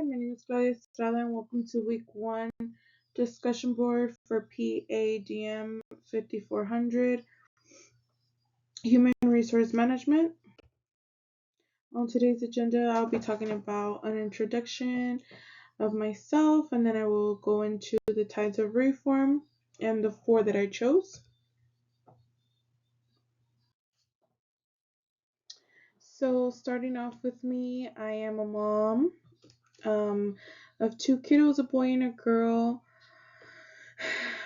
Hi, my name is Claudia Estrada and welcome to week 1 discussion board for MPA540 Human Resource Management. On today's agenda, I'll be talking about an introduction of myself, and then I will go into the types of reform and the 4 that I chose. So starting off with me, I am a mom of 2 kiddos, a boy and a girl.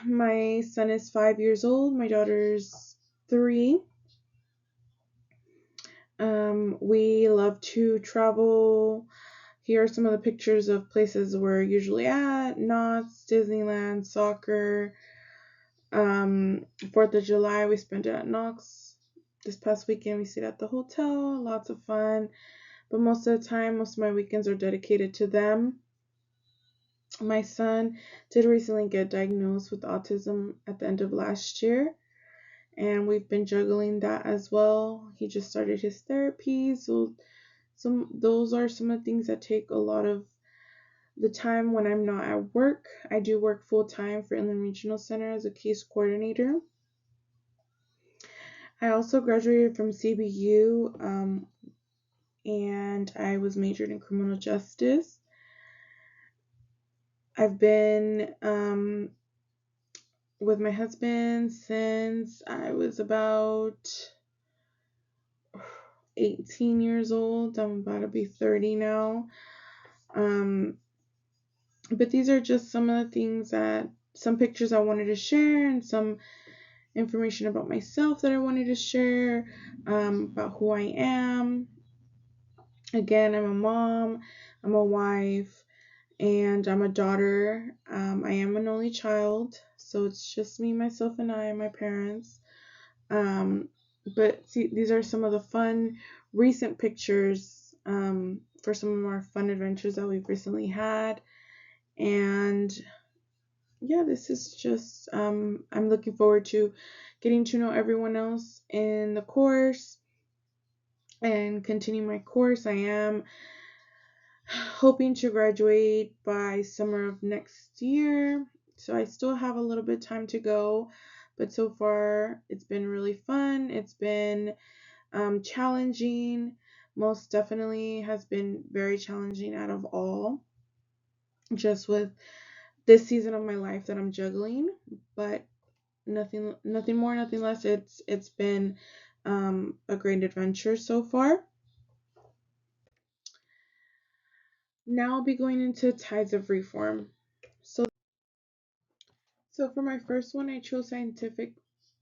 My son is 5 years old. My daughter's 3. We love to travel. Here are some of the pictures of places we're usually at: Knott's, Disneyland, soccer. 4th of July, we spent it at Knox. This past weekend, we stayed at the hotel. Lots of fun. But most of the time, most of my weekends are dedicated to them. My son did recently get diagnosed with autism at the end of last year, and we've been juggling that as well. He just started his therapy, so those are some of the things that take a lot of the time when I'm not at work. I do work full-time for Inland Regional Center as a case coordinator. I also graduated from CBU, and I was majored in criminal justice. I've been with my husband since I was about 18 years old. I'm about to be 30 now. But these are just some of the things some pictures I wanted to share, and some information about myself that I wanted to share, about who I am. Again, I'm a mom, I'm a wife, and I'm a daughter. I am an only child, so it's just me, myself, and I, and my parents. But see, these are some of the fun recent pictures for some of our fun adventures that we've recently had. And yeah, this is just I'm looking forward to getting to know everyone else in the course and continue my course. I am hoping to graduate by summer of next year, so I still have a little bit of time to go, but so far it's been really fun. It's been challenging. Most definitely has been very challenging out of all, just with this season of my life that I'm juggling, but nothing more, nothing less. It's been a great adventure so far. Now I'll be going into types of reform. So for my first one, I chose scientific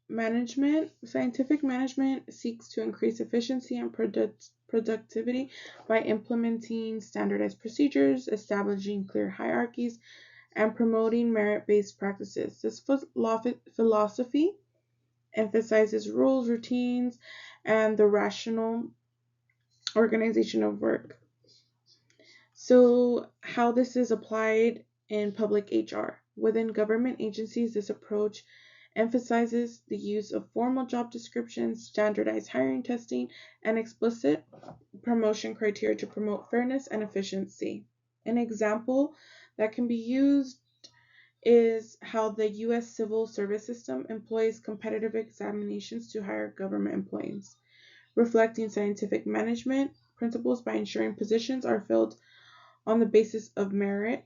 management. Scientific management seeks to increase efficiency and productivity by implementing standardized procedures, establishing clear hierarchies, and promoting merit-based practices. This philosophy emphasizes rules, routines, and the rational organization of work. So, how this is applied in public HR. Within government agencies, this approach emphasizes the use of formal job descriptions, standardized hiring testing, and explicit promotion criteria to promote fairness and efficiency. An example that can be used is how the U.S. civil service system employs competitive examinations to hire government employees, reflecting scientific management principles by ensuring positions are filled on the basis of merit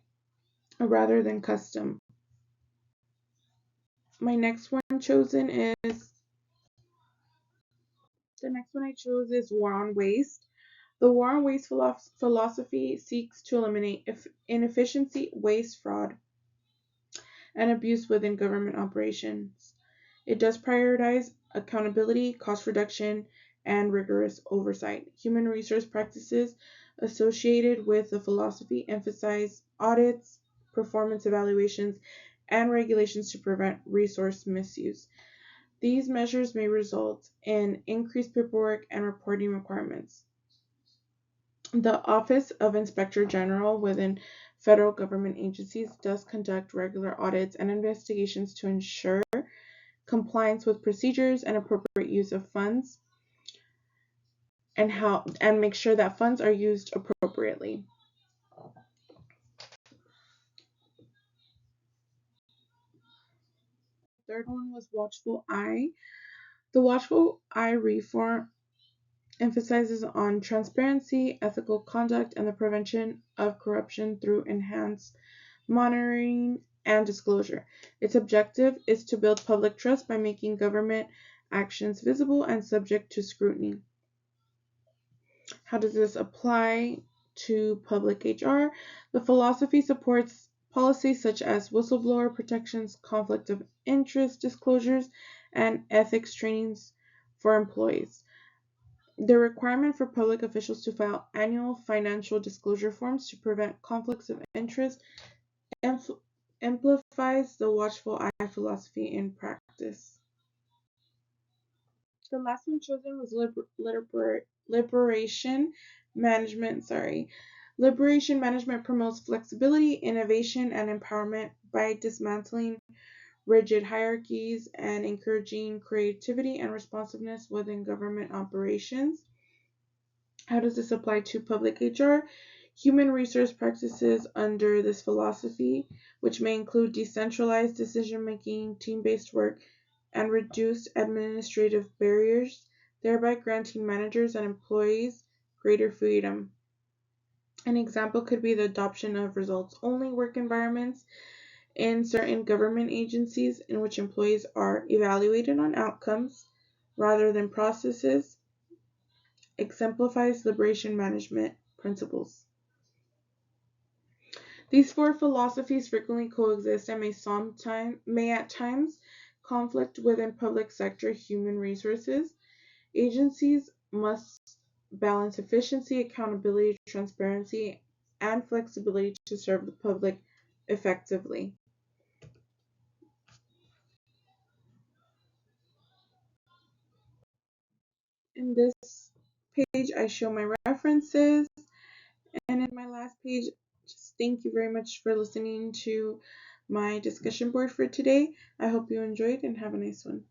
rather than custom. The next one I chose is war on waste. The war on waste philosophy seeks to eliminate inefficiency, waste, fraud, and abuse within government operations. It does prioritize accountability, cost reduction, and rigorous oversight. Human resource practices associated with the philosophy emphasize audits, performance evaluations, and regulations to prevent resource misuse. These measures may result in increased paperwork and reporting requirements. The Office of Inspector General within federal government agencies does conduct regular audits and investigations to ensure compliance with procedures and appropriate use of funds, and make sure that funds are used appropriately. third one was watchful eye. The watchful eye reform emphasizes on transparency, ethical conduct, and the prevention of corruption through enhanced monitoring and disclosure. Its objective is to build public trust by making government actions visible and subject to scrutiny. How does this apply to public HR? The philosophy supports policies such as whistleblower protections, conflict of interest disclosures, and ethics trainings for employees. The requirement for public officials to file annual financial disclosure forms to prevent conflicts of interest amplifies the watchful eye philosophy in practice. The last one chosen was liberation management. Liberation management promotes flexibility, innovation, and empowerment by dismantling rigid hierarchies and encouraging creativity and responsiveness within government operations. How does this apply to public HR? Human resource practices under this philosophy, which may include decentralized decision-making, team-based work, and reduced administrative barriers, thereby granting managers and employees greater freedom. An example could be the adoption of results-only work environments in certain government agencies in which employees are evaluated on outcomes rather than processes, exemplifies liberation management principles. These four philosophies frequently coexist and may at times conflict within public sector human resources. Agencies must balance efficiency, accountability, transparency, and flexibility to serve the public effectively. In this page, I show my references, and in my last page, just thank you very much for listening to my discussion board for today. I hope you enjoyed and have a nice one.